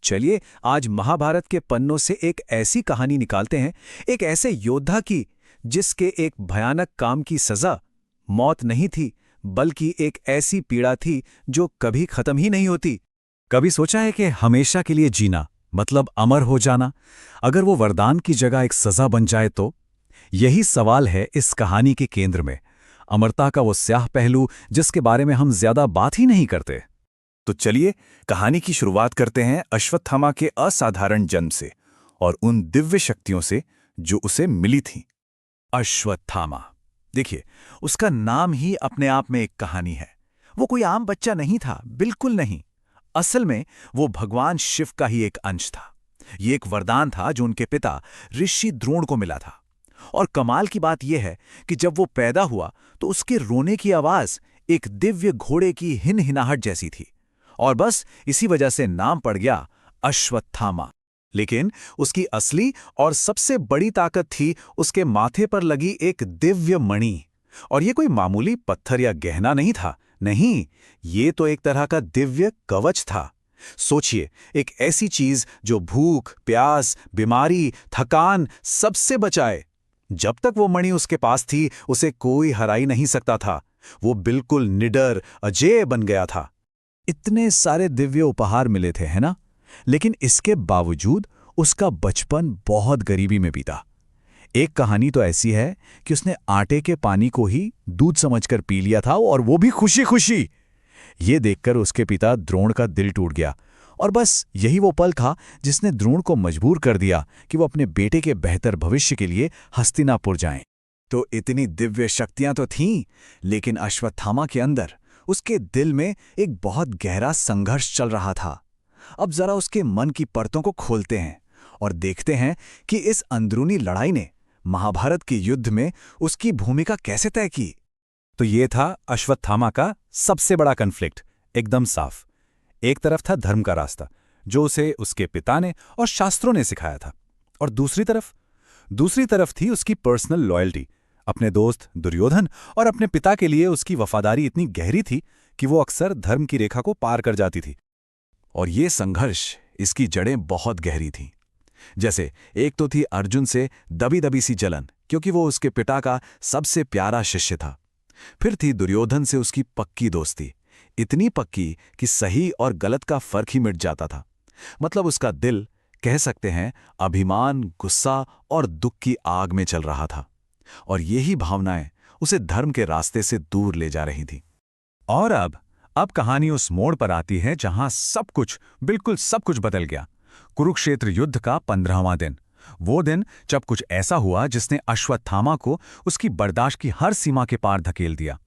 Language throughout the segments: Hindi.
चलिए आज महाभारत के पन्नों से एक ऐसी कहानी निकालते हैं, एक ऐसे योद्धा की जिसके एक भयानक काम की सजा मौत नहीं थी, बल्कि एक ऐसी पीड़ा थी जो कभी खत्म ही नहीं होती। कभी सोचा है कि हमेशा के लिए जीना मतलब अमर हो जाना, अगर वो वरदान की जगह एक सजा बन जाए तो? यही सवाल है इस कहानी के केंद्र में, अमरता का वो स्याह पहलू जिसके बारे में हम ज्यादा बात ही नहीं करते। तो चलिए कहानी की शुरुआत करते हैं अश्वत्थामा के असाधारण जन्म से और उन दिव्य शक्तियों से जो उसे मिली थीं। अश्वत्थामा, देखिए, उसका नाम ही अपने आप में एक कहानी है। वो कोई आम बच्चा नहीं था, बिल्कुल नहीं। असल में वो भगवान शिव का ही एक अंश था। ये एक वरदान था जो उनके पिता ऋषि द्रोण को मिला था। और कमाल की बात यह है कि जब वो पैदा हुआ तो उसके रोने की आवाज एक दिव्य घोड़े की हिनहिनाहट जैसी थी, और बस इसी वजह से नाम पड़ गया अश्वत्थामा। लेकिन उसकी असली और सबसे बड़ी ताकत थी उसके माथे पर लगी एक दिव्य मणि। और ये कोई मामूली पत्थर या गहना नहीं था, नहीं, ये तो एक तरह का दिव्य कवच था। सोचिए, एक ऐसी चीज जो भूख, प्यास, बीमारी, थकान सबसे बचाए। जब तक वो मणि उसके पास थी उसे कोई हरा ही नहीं सकता था। वो बिल्कुल निडर, अजेय बन गया था। इतने सारे दिव्य उपहार मिले थे, है ना? लेकिन इसके बावजूद उसका बचपन बहुत गरीबी में बीता। एक कहानी तो ऐसी है कि उसने आटे के पानी को ही दूध समझकर पी लिया था, और वो भी खुशी खुशी। ये देखकर उसके पिता द्रोण का दिल टूट गया, और बस यही वो पल था जिसने द्रोण को मजबूर कर दिया कि वो अपने बेटे के बेहतर भविष्य के लिए हस्तिनापुर जाएं। तो इतनी दिव्य शक्तियां तो थीं, लेकिन अश्वत्थामा के अंदर, उसके दिल में एक बहुत गहरा संघर्ष चल रहा था। अब जरा उसके मन की परतों को खोलते हैं और देखते हैं कि इस अंदरूनी लड़ाई ने महाभारत के युद्ध में उसकी भूमिका कैसे तय की। तो ये था अश्वत्थामा का सबसे बड़ा कन्फ्लिक्ट, एकदम साफ। एक तरफ था धर्म का रास्ता जो उसे उसके पिता ने और शास्त्रों ने सिखाया था, और दूसरी तरफ थी उसकी पर्सनल लॉयल्टी। अपने दोस्त दुर्योधन और अपने पिता के लिए उसकी वफादारी इतनी गहरी थी कि वो अक्सर धर्म की रेखा को पार कर जाती थी। और ये संघर्ष, इसकी जड़ें बहुत गहरी थीं। जैसे एक तो थी अर्जुन से दबी दबी सी जलन, क्योंकि वो उसके पिता का सबसे प्यारा शिष्य था। फिर थी दुर्योधन से उसकी पक्की दोस्ती, इतनी पक्की कि सही और गलत का फर्क ही मिट जाता था। मतलब उसका दिल, कह सकते हैं, अभिमान, गुस्सा और दुख की आग में चल रहा था, और यही भावनाएं उसे धर्म के रास्ते से दूर ले जा रही थी। और अब कहानी उस मोड़ पर आती है जहां सब कुछ, बिल्कुल सब कुछ बदल गया। कुरुक्षेत्र युद्ध का 15वां दिन, वो दिन जब कुछ ऐसा हुआ जिसने अश्वत्थामा को उसकी बर्दाश्त की हर सीमा के पार धकेल दिया।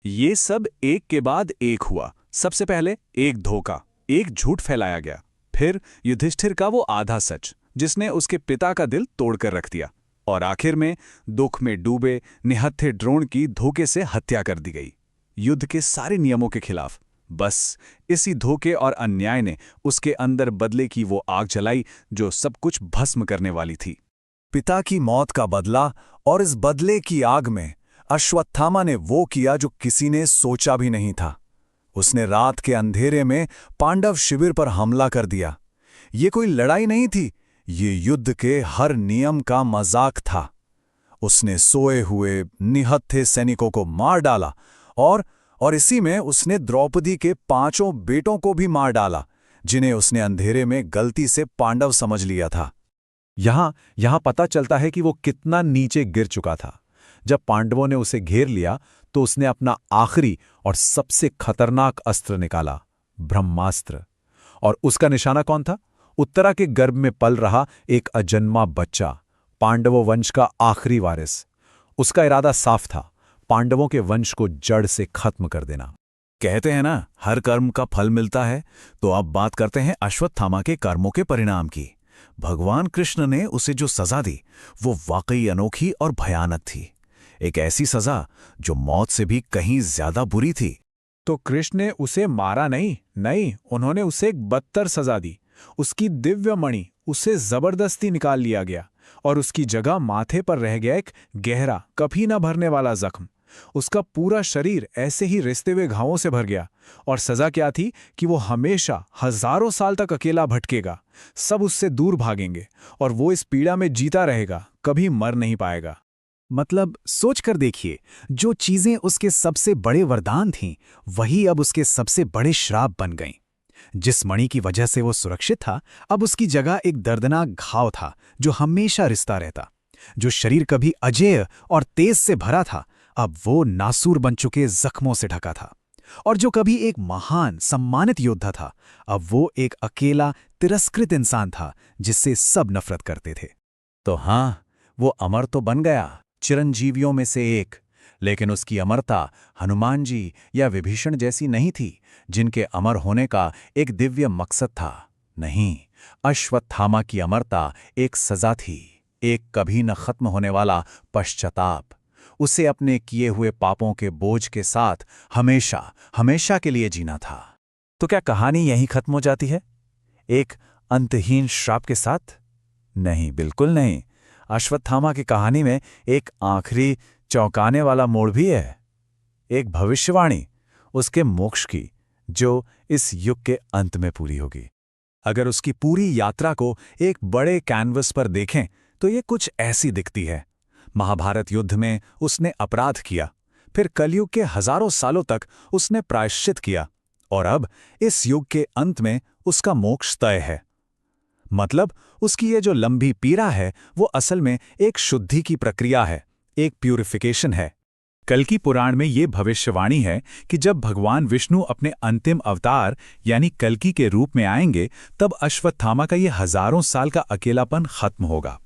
ये सब एक के बाद एक हुआ। सबसे पहले एक धोखा, एक झूठ फैलाया गया। फिर युधिष्ठिर का वो आधा सच जिसने उसके पिता का दिल तोड़कर रख दिया। और आखिर में दुख में डूबे निहत्थे द्रोण की धोखे से हत्या कर दी गई, युद्ध के सारे नियमों के खिलाफ। बस इसी धोखे और अन्याय ने उसके अंदर बदले की वो आग जलाई जो सब कुछ भस्म करने वाली थी। पिता की मौत का बदला, और इस बदले की आग में अश्वत्थामा ने वो किया जो किसी ने सोचा भी नहीं था। उसने रात के अंधेरे में पांडव शिविर पर हमला कर दिया। ये कोई लड़ाई नहीं थी, ये युद्ध के हर नियम का मजाक था। उसने सोए हुए निहत्थे सैनिकों को मार डाला, और इसी में उसने द्रौपदी के 5 बेटों को भी मार डाला, जिन्हें उसने अंधेरे में गलती से पांडव समझ लिया था। यहां पता चलता है कि वो कितना नीचे गिर चुका था। जब पांडवों ने उसे घेर लिया तो उसने अपना आखिरी और सबसे खतरनाक अस्त्र निकाला, ब्रह्मास्त्र। और उसका निशाना कौन था? उत्तरा के गर्भ में पल रहा एक अजन्मा बच्चा, पांडवों वंश का आखिरी वारिस। उसका इरादा साफ था, पांडवों के वंश को जड़ से खत्म कर देना। कहते हैं ना, हर कर्म का फल मिलता है। तो अब बात करते हैं अश्वत्थामा के कर्मों के परिणाम की। भगवान कृष्ण ने उसे जो सजा दी वो वाकई अनोखी और भयानक थी। एक ऐसी सजा जो मौत से भी कहीं ज्यादा बुरी थी। तो कृष्ण ने उसे मारा नहीं, उन्होंने उसे एक बदतर सजा दी। उसकी दिव्य मणि उसे जबरदस्ती निकाल लिया गया, और उसकी जगह माथे पर रह गया एक गहरा, कभी न भरने वाला जख्म, उसका पूरा शरीर ऐसे ही रिश्ते हुए घावों से भर गया। और सजा क्या थी कि वो हमेशा हजारों साल तक अकेला भटकेगा, सब उससे दूर भागेंगे और वो इस पीड़ा में जीता रहेगा, कभी मर नहीं पाएगा। मतलब सोच कर देखिए, जो चीजें उसके सबसे बड़े वरदान थीं, वही अब उसके सबसे बड़े श्राप बन गईं। जिस मणि की वजह से वो सुरक्षित था, अब उसकी जगह एक दर्दनाक घाव था जो हमेशा रिश्ता रहता। जो शरीर कभी अजेय और तेज से भरा था, अब वो नासूर बन चुके जख्मों से ढका था। और जो कभी एक महान सम्मानित योद्धा था, अब वो एक अकेला तिरस्कृत इंसान था जिससे सब नफरत करते थे। तो हाँ, वो अमर तो बन गया, चिरंजीवियों में से एक, लेकिन उसकी अमरता हनुमान जी या विभीषण जैसी नहीं थी, जिनके अमर होने का एक दिव्य मकसद था। नहीं, अश्वत्थामा की अमरता एक सजा थी, एक कभी न खत्म होने वाला पश्चाताप। उसे अपने किए हुए पापों के बोझ के साथ हमेशा हमेशा के लिए जीना था। तो क्या कहानी यहीं खत्म हो जाती है, एक अंतहीन श्राप के साथ? नहीं, बिल्कुल नहीं। अश्वत्थामा की कहानी में एक आखिरी चौंकाने वाला मोड़ भी है, एक भविष्यवाणी उसके मोक्ष की, जो इस युग के अंत में पूरी होगी। अगर उसकी पूरी यात्रा को एक बड़े कैनवस पर देखें तो ये कुछ ऐसी दिखती है। महाभारत युद्ध में उसने अपराध किया, फिर कलयुग के हजारों सालों तक उसने प्रायश्चित किया, और अब इस युग के अंत में उसका मोक्ष तय है। मतलब उसकी ये जो लंबी पीड़ा है वो असल में एक शुद्धि की प्रक्रिया है, एक प्यूरिफिकेशन है। कल्कि पुराण में ये भविष्यवाणी है कि जब भगवान विष्णु अपने अंतिम अवतार यानी कल्कि के रूप में आएंगे, तब अश्वत्थामा का ये हजारों साल का अकेलापन खत्म होगा।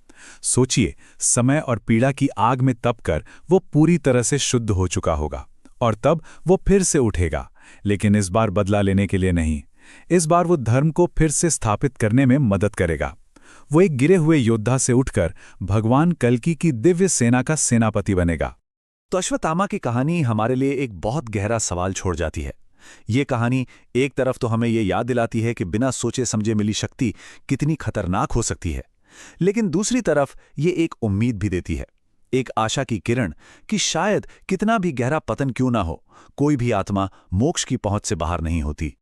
सोचिए, समय और पीड़ा की आग में तपकर वो पूरी तरह से शुद्ध हो चुका होगा, और तब वो फिर से उठेगा, लेकिन इस बार बदला लेने के लिए नहीं। इस बार वो धर्म को फिर से स्थापित करने में मदद करेगा। वो एक गिरे हुए योद्धा से उठकर भगवान कल्कि की दिव्य सेना का सेनापति बनेगा। तो अश्वत्थामा की कहानी हमारे लिए एक बहुत गहरा सवाल छोड़ जाती है। ये कहानी एक तरफ तो हमें ये याद दिलाती है कि बिना सोचे समझे मिली शक्ति कितनी खतरनाक हो सकती है, लेकिन दूसरी तरफ ये एक उम्मीद भी देती है, एक आशा की किरण कि शायद कितना भी गहरा पतन क्यों ना हो, कोई भी आत्मा मोक्ष की पहुंच से बाहर नहीं होती।